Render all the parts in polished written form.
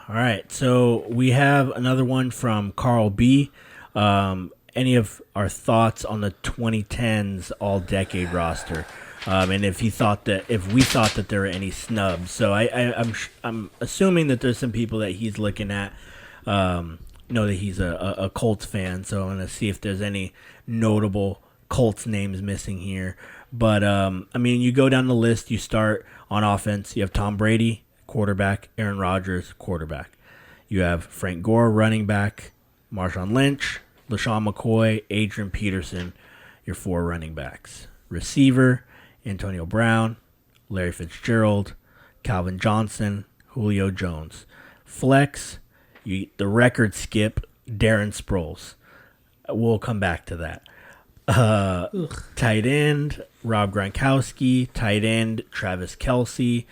All right. So we have another one from Carl B. Any of our thoughts on the 2010s all-decade roster? And if we thought that there were any snubs. So I'm assuming that there's some people that he's looking at. Know that he's a Colts fan, so I'm gonna see if there's any notable Colts names missing here. But you go down the list. You start on offense. You have Tom Brady, quarterback. Aaron Rodgers, quarterback. You have Frank Gore, running back. Marshawn Lynch, LaShawn McCoy, Adrian Peterson, your 4 running backs. Receiver, Antonio Brown, Larry Fitzgerald, Calvin Johnson, Julio Jones. Flex, the record skip, Darren Sproles. We'll come back to that. Tight end, Rob Gronkowski. Tight end, Travis Kelce.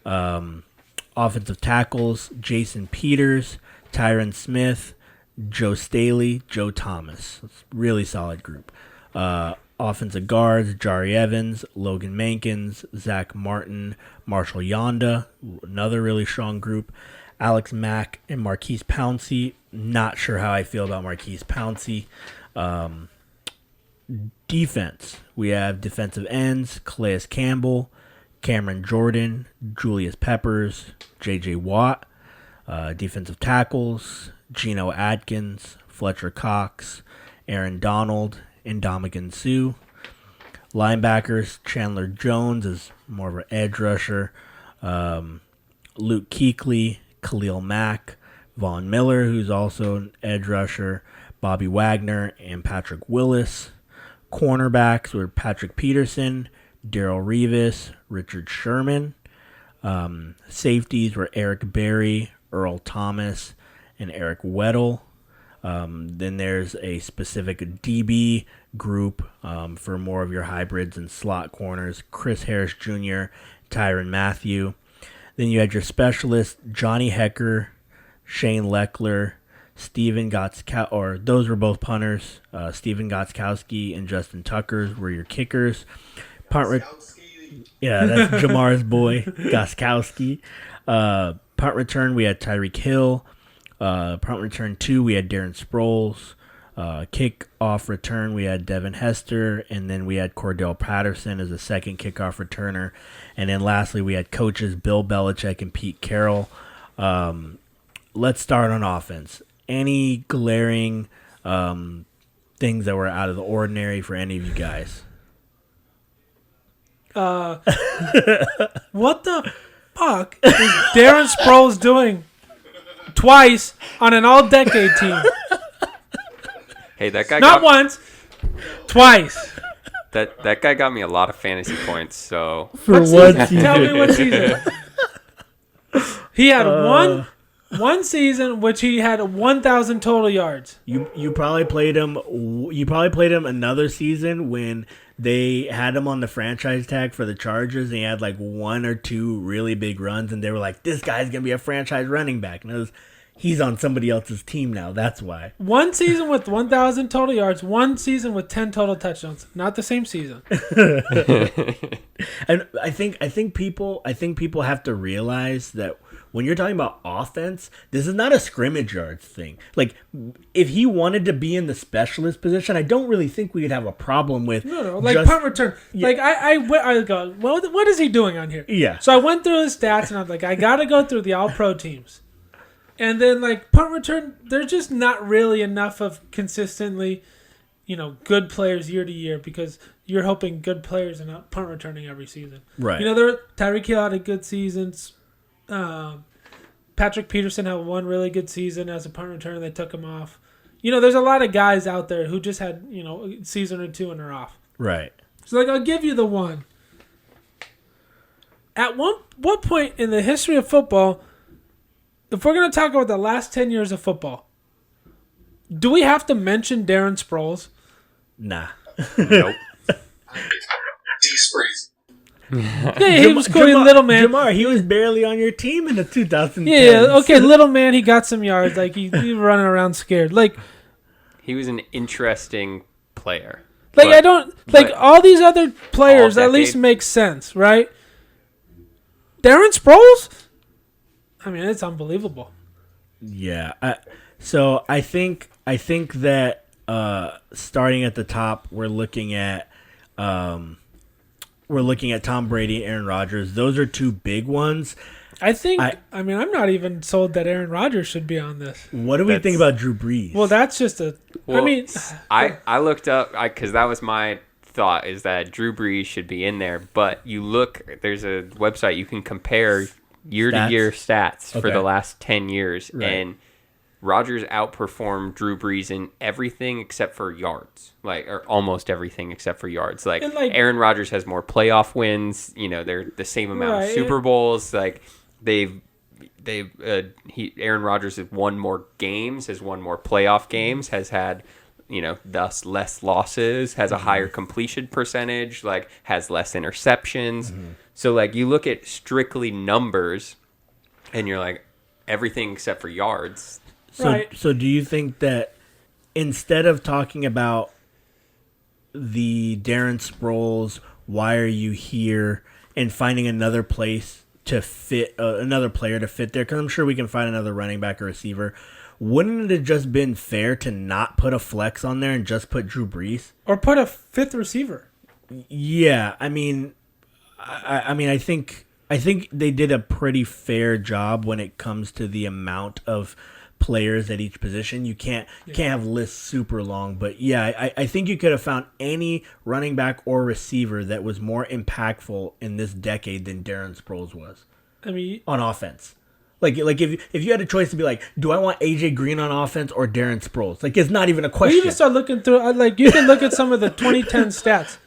Offensive tackles, Jason Peters, Tyron Smith, Joe Staley, Joe Thomas. It's a really solid group. Offensive guards, Jari Evans, Logan Mankins, Zach Martin, Marshall Yonda, another really strong group. Alex Mack and Marquise Pouncey. Not sure how I feel about Marquise Pouncey. Defense, we have defensive ends, Calais Campbell, Cameron Jordan, Julius Peppers, J.J. Watt. Defensive tackles, Geno Atkins, Fletcher Cox, Aaron Donald, and Ndamukong Suh. Linebackers, Chandler Jones is more of an edge rusher. Luke Kuechly, Khalil Mack, Von Miller, who's also an edge rusher, Bobby Wagner, and Patrick Willis. Cornerbacks were Patrick Peterson, Darrelle Revis, Richard Sherman. Safeties were Eric Berry, Earl Thomas, and Eric Weddle. Then there's a specific DB group for more of your hybrids and slot corners, Chris Harris Jr., Tyrann Mathieu. Then you had your specialists, Johnny Hecker, Shane Lechler, Steven Gotskowski, or those were both punters. Steven Gotskowski and Justin Tucker were your kickers. Yeah, that's Jamar's boy, Gostkowski. Punt return, we had Tyreek Hill. Punt return 2, we had Darren Sproles. Kickoff return, we had Devin Hester. And then we had Cordell Patterson as a second kickoff returner. And then lastly, we had coaches Bill Belichick and Pete Carroll. Let's start on offense. Any glaring things that were out of the ordinary for any of you guys? What the fuck is Darren Sproles doing twice on an all-decade team? Hey, that guy Not once, twice. That guy got me a lot of fantasy points. So For what season? Tell me what season. He had one season which he had 1,000 total yards. You probably played him. You probably played him another season when they had him on the franchise tag for the Chargers, and he had like 1 or 2 really big runs, and they were like, "This guy's gonna be a franchise running back." And he's on somebody else's team now. That's why. One season with 1,000 total yards. One season with 10 total touchdowns. Not the same season. And I think people have to realize that when you're talking about offense, this is not a scrimmage yards thing. Like, if he wanted to be in the specialist position, I don't really think we would have a problem with. No, like punt return. Yeah. Like I go, well, what is he doing on here? Yeah. So I went through his stats and I'm like, I got to go through the All-Pro teams, and then like punt return, there's just not really enough of consistently, good players year to year because you're hoping good players are not punt returning every season. Right. Tyreek Hill had a good seasons. Patrick Peterson had one really good season as a punt returner. They took him off. There's a lot of guys out there who just had, a season or 2 and they're off. Right. So, I'll give you the one. At what point in the history of football, if we're going to talk about the last 10 years of football, do we have to mention Darren Sproles? Nah. Nope. Yeah, he was cool. Little man. Jamar, he was barely on your team in the 2010s. Yeah, okay, little man, he got some yards. Like, he was running around scared. Like, he was an interesting player. Like, all these other players at least make sense, right? Darren Sproles? I mean, it's unbelievable. Yeah. So I think that starting at the top, we're looking at Tom Brady, Aaron Rodgers. Those are two big ones. I think. I mean, I'm not even sold that Aaron Rodgers should be on this. What do we think about Drew Brees? Well, that's just a. Well, I mean, I looked up because that was my thought is that Drew Brees should be in there. But you look, there's a website you can compare year-to-year stats for the last 10 years, and Rodgers outperformed Drew Brees in everything except for yards, or almost everything except for yards. Aaron Rodgers has more playoff wins. You know, they're the same amount of Super Bowls. Aaron Rodgers has won more games, has won more playoff games, has had, thus less losses, has a higher completion percentage, has less interceptions. So, you look at strictly numbers, and you're like, everything except for yards. So do you think that instead of talking about the Darren Sproles, why are you here, and finding another place to fit, another player to fit there, because I'm sure we can find another running back or receiver, wouldn't it have just been fair to not put a flex on there and just put Drew Brees? Or put a fifth receiver? Yeah, I mean, I think they did a pretty fair job when it comes to the amount of players at each position. You can't have lists super long, but yeah, I think you could have found any running back or receiver that was more impactful in this decade than Darren Sproles was. I mean, on offense. Like if you had a choice to be like, do I want AJ Green on offense or Darren Sproles? It's not even a question. You can start looking through. You can look at some of the 2010 stats.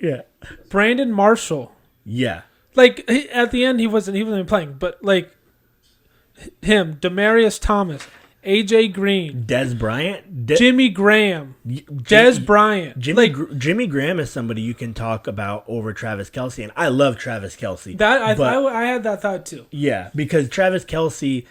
Yeah. Brandon Marshall. Yeah. At the end he wasn't even playing, but him, Demaryius Thomas, AJ Green, Dez Bryant, Jimmy Graham, Dez Bryant. Jimmy Graham is somebody you can talk about over Travis Kelce, and I love Travis Kelce. I had that thought too. Yeah, because Travis Kelce,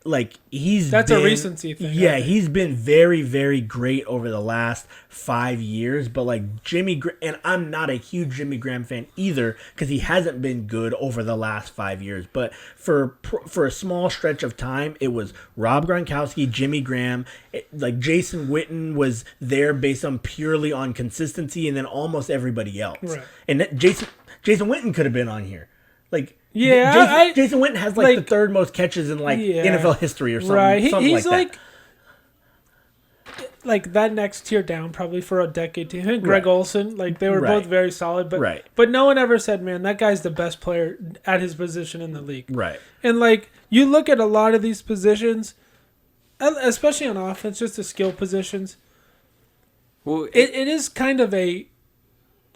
that's a recency thing. Yeah, he's been very, very great over the last 5 years. But and I'm not a huge Jimmy Graham fan either, because he hasn't been good over the last 5 years. But for a small stretch of time, it was Rob Gronkowski, Jimmy Graham, Jason Witten was there based on purely on consistency, and then almost everybody else. Right. And Jason Witten could have been on here. Jason Witten has the third most catches in NFL history or something. Right, he's like that next tier down probably for a decade to him. And Greg Olsen, they were both very solid, but no one ever said, man, that guy's the best player at his position in the league. Right. And you look at a lot of these positions, especially on offense, just the skill positions. Well, it is kind of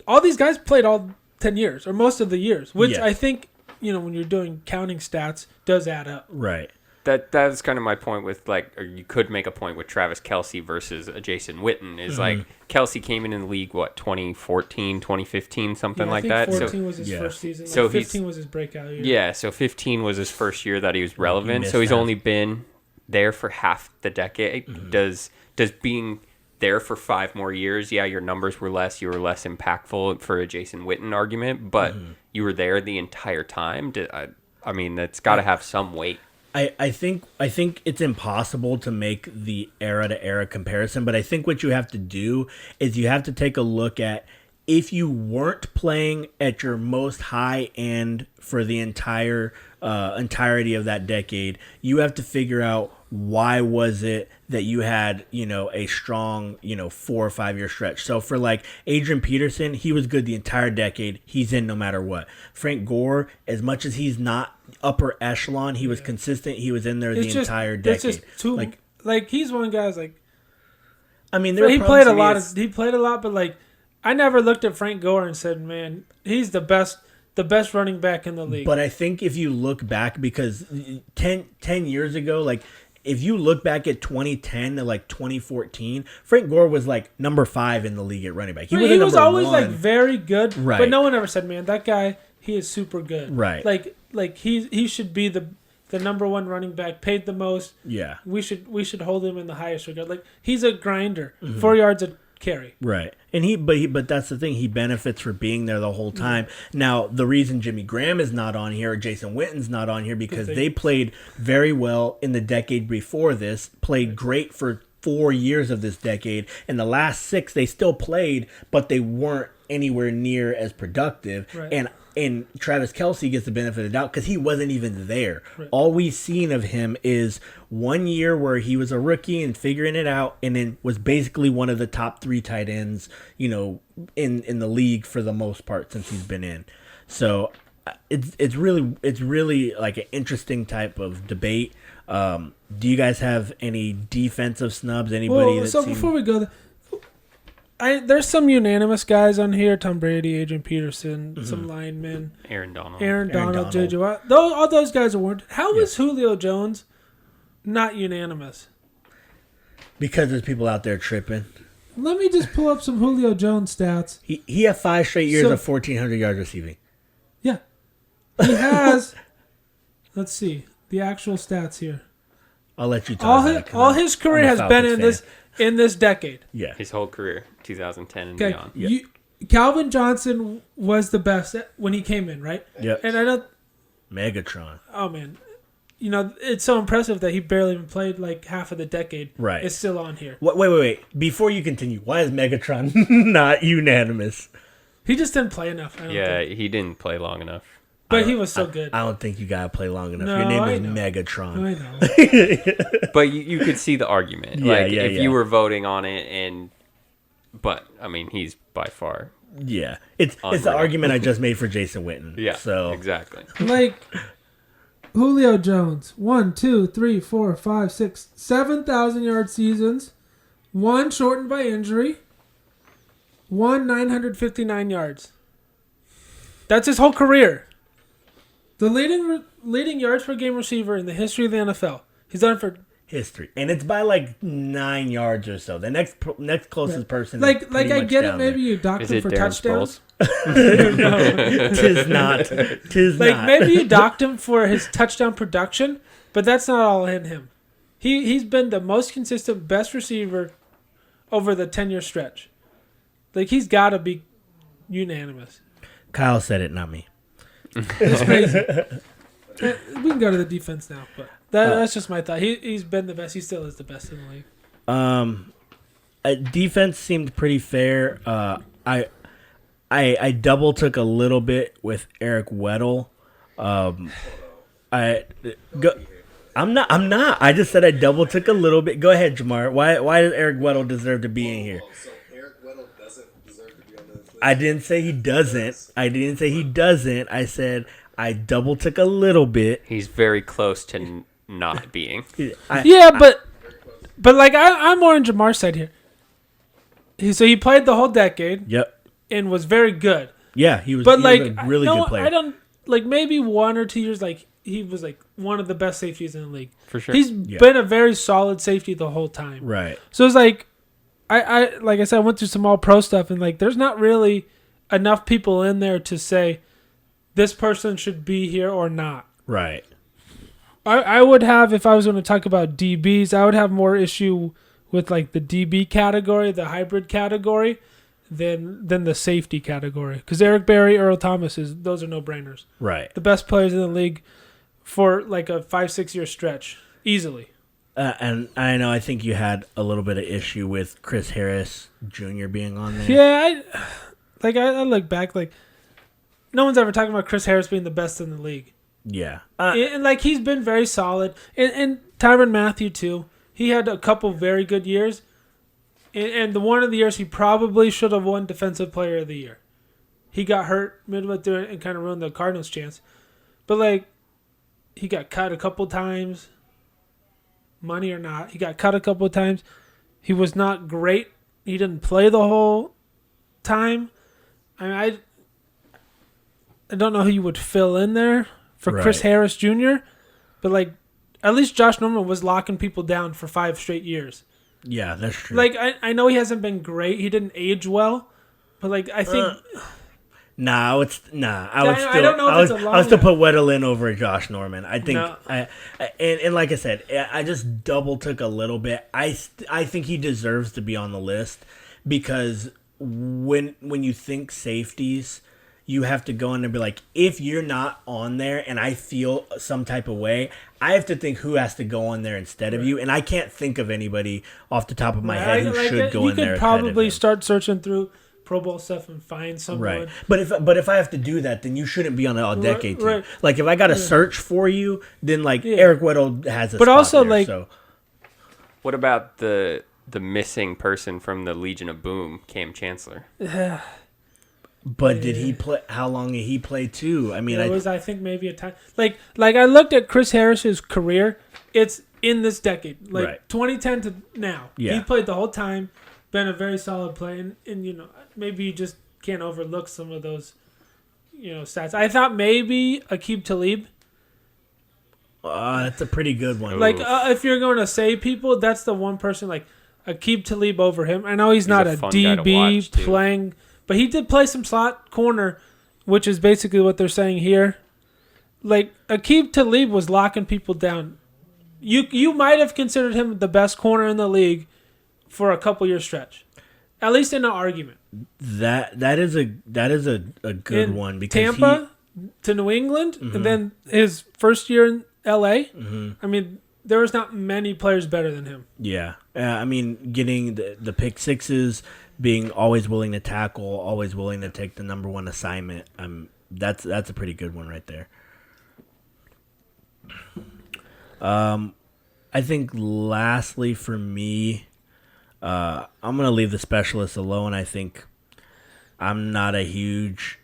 all these guys played all 10 years or most of the years, which I think, when you're doing counting stats, does add up. Right. That was kind of my point with or you could make a point with Travis Kelce versus Jason Witten is Kelce came in the league 2014, 2015, something like that. 14 was his first season. So 15 was his breakout year. Yeah, so 15 was his first year that he was relevant. So he's only been there for half the decade. Mm-hmm. Does being there for 5 more years, your numbers were less, you were less impactful for a Jason Witten argument, but you were there the entire time. I mean, that's got to have some weight. I think it's impossible to make the era-to-era comparison, but I think what you have to do is you have to take a look at, if you weren't playing at your most high end for the entirety of that decade, you have to figure out why was it that you had, a strong, 4 or 5 year stretch. So for Adrian Peterson, he was good the entire decade. He's in no matter what. Frank Gore, as much as he's not upper echelon, he was consistent. He was in there entire decade. It's just too, he's one guy's I mean, he played a lot, but I never looked at Frank Gore and said, man, he's the best running back in the league. But I think if you look back, because 10 years ago, if you look back at 2010 to 2014, Frank Gore was number 5 in the league at running back. He was always very good, right? But no one ever said, man, that guy, he is super good, right? He should be the number 1 running back, paid the most. Yeah, we should hold him in the highest regard. He's a grinder, 4 yards a carry. Right. And but that's the thing. He benefits for being there the whole time. Now, the reason Jimmy Graham is not on here or Jason Witten's not on here because they played very well in the decade before this, played great for 4 years of this decade. In the last 6, they still played, but they weren't anywhere near as productive. Right. And Travis Kelce gets the benefit of the doubt because he wasn't even there. Right. All we've seen of him is 1 year where he was a rookie and figuring it out, and then was basically one of the top 3 tight ends, in the league for the most part since he's been in. So it's really like an interesting type of debate. Do you guys have any defensive snubs? Anybody? Before we go there, there's some unanimous guys on here: Tom Brady, Adrian Peterson, some linemen, Aaron Donald, J.J. Watt. All those guys are warranted. How is Julio Jones not unanimous? Because there's people out there tripping. Let me just pull up some Julio Jones stats. He had 5 straight years of 1,400 yards receiving. Yeah, he has. Let's see the actual stats here. I'll let you talk. All his career has been in this decade. Yeah, his whole career, 2010 and beyond. Yeah. Calvin Johnson was the best when he came in, right? Yeah. And I don't. Megatron. Oh man, it's so impressive that he barely even played like half of the decade. Right. It's still on here. Wait. Before you continue, why is Megatron not unanimous? He just didn't play enough. I don't think. He didn't play long enough. But he was so good. I don't think you gotta play long enough. No, Your name I is know. Megatron. I know. But you could see the argument. If you were voting on it, but I mean, he's by far. Yeah, it's the Unreal. argument I just made for Jason Witten. Yeah, so exactly. Like Julio Jones, 1, 2, 3, 4, 5, 6, 7,000 yard seasons, 1 shortened by injury, 1 959 yards. That's his whole career. The leading yards per game receiver in the history of the NFL. He's done it for history, and it's by like 9 yards or so. The next closest person, is I pretty get much it. down Maybe you docked him for Darren touchdowns. Sproles? Tis not. Tis Like not. maybe you docked him for his touchdown production, but that's not all in him. He's been the most consistent, best receiver over the 10-year stretch. Like he's got to be unanimous. Kyle said it, not me. It's crazy. We can go to the defense now, but that's just my thought. He's been the best. He still is the best in the league. Defense seemed pretty fair. I double took a little bit with Eric Weddle. I'm not. I just said I double took a little bit. Go ahead, Jamar. Why does Eric Weddle deserve to be in here? So Eric Weddle doesn't deserve to be on this list? I didn't say he doesn't. I said I double took a little bit. He's very close to not being. But like I'm more on Jamar's side here. So he played the whole decade. Yep. And was very good. Yeah, he was. But he like, was a really good player. I don't like maybe 1 or 2 years. Like he was like one of the best safeties in the league. For sure. He's been a very solid safety the whole time. Right. So it's like, I like I said, I went through some all pro stuff, and like there's not really enough people in there to say this person should be here or not. Right. I would have, if I was going to talk about DBs, I would have more issue with like the DB category, the hybrid category, than the safety category. Because Eric Berry, Earl Thomas, those are no-brainers. Right. The best players in the league for like a 5-6 year stretch, easily. And I know I think you had a little bit of issue with Chris Harris Jr. being on there. Yeah, I look back, like no one's ever talking about Chris Harris being the best in the league. Yeah. And like he's been very solid. And Tyrann Mathieu too. He had a couple very good years. And the one of the years he probably should have won Defensive Player of the Year. He got hurt midway through it and kind of ruined the Cardinals' chance. But like, he got cut a couple times. Money or not, he got cut a couple of times. He was not great. He didn't play the whole time. I mean, I don't know who you would fill in there for Chris Harris Jr., but like, at least Josh Norman was locking people down for 5 straight years. Yeah, that's true. Like, I know he hasn't been great. He didn't age well, but like, I think. I would still put Weddle in over Josh Norman. I think, and like I said, I just double took a little bit. I think he deserves to be on the list because when you think safeties, you have to go in and be like, if you're not on there and I feel some type of way, I have to think who has to go on there instead of you, and I can't think of anybody off the top of my head who should go in there. You could probably start searching through Pro Bowl stuff and find someone. Right. But if I have to do that, then you shouldn't be on the all-decade team. Right. Like, if I got to search for you, then, like, Eric Weddle has a but spot also, there, like, so. What about the missing person from the Legion of Boom, Cam Chancellor? But did he play? How long did he play too? I mean, it was, I think, maybe a time. Like I looked at Chris Harris's career. It's in this decade, like Right. 2010 to now. Yeah. He played the whole time, been a very solid player, and you know, maybe you just can't overlook some of those, you know, stats. I thought maybe Aqib Talib. that's a pretty good one. Like, if you're going to say people, that's the one person, like Aqib Talib over him. I know he's not a a fun guy to DB watch, too. playing, but he did play some slot corner, which is basically what they're saying here. Like, Aqib Talib was locking people down. You might have considered him the best corner in the league for a couple year stretch, at least in an argument. That is a good In one because Tampa to New England, and then his first year in LA. I mean, there was not many players better than him. Yeah. I mean, getting the pick sixes, being always willing to tackle, always willing to take the number one assignment. That's a pretty good one right there. I think lastly for me, I'm going to leave the specialists alone. I think I'm not a huge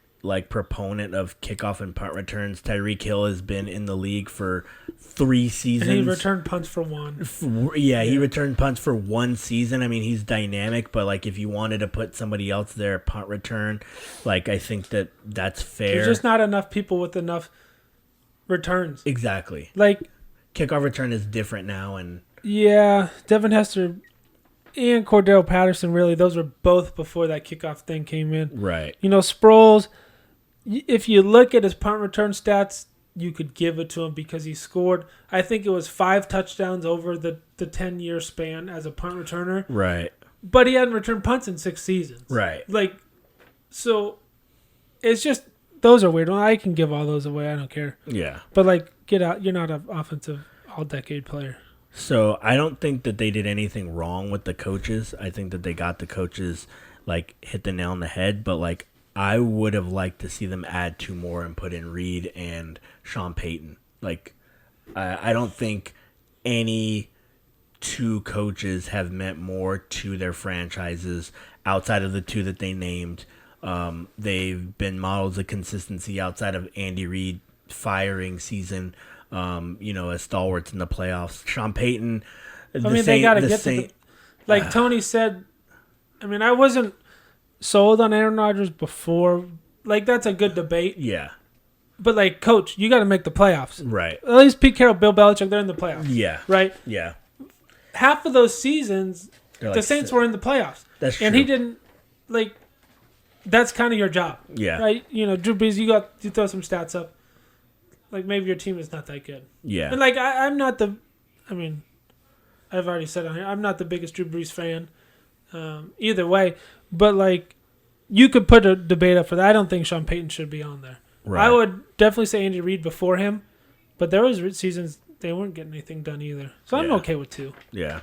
proponent of kickoff and punt returns. Tyreek Hill has been in the league for 3 seasons. And he returned punts for one. He returned punts for 1 season. I mean, he's dynamic, but if you wanted to put somebody else there, punt return, I think that's fair. There's just not enough people with enough returns. Exactly. Kickoff return is different now, and yeah, Devin Hester and Cordell Patterson, really, those were both before that kickoff thing came in. right. You know, Sproles, if you look at his punt return stats, you could give it to him because he scored, I think it was 5 touchdowns over the 10-year span as a punt returner. Right. But he hadn't returned punts in 6 seasons. Right. So it's just, those are weird. Well, I can give all those away. I don't care. Yeah. But, get out. You're not an offensive all-decade player. So I don't think that they did anything wrong with the coaches. I think that they got the coaches hit the nail on the head. But I would have liked to see them add 2 more and put in Reed and Sean Payton. I don't think any 2 coaches have meant more to their franchises outside of the 2 that they named. They've been models of consistency outside of Andy Reid firing season. As stalwarts in the playoffs. Sean Payton. They got to get to Tony said. I mean, I wasn't sold on Aaron Rodgers before. That's a good debate. Yeah. But coach, you got to make the playoffs. Right. At least Pete Carroll, Bill Belichick, they're in the playoffs. Yeah. Right. Yeah. Half of those seasons, the Saints were in the playoffs. That's true. And he didn't That's kind of your job. Yeah. Right. Drew Brees, you throw some stats up. Maybe your team is not that good. Yeah. And I'm not the. I mean, I've already said on here, I'm not the biggest Drew Brees fan. Either way, but you could put a debate up for that. I don't think Sean Payton should be on there. Right. I would definitely say Andy Reid before him, but there was seasons they weren't getting anything done either. So I'm okay with 2. Yeah.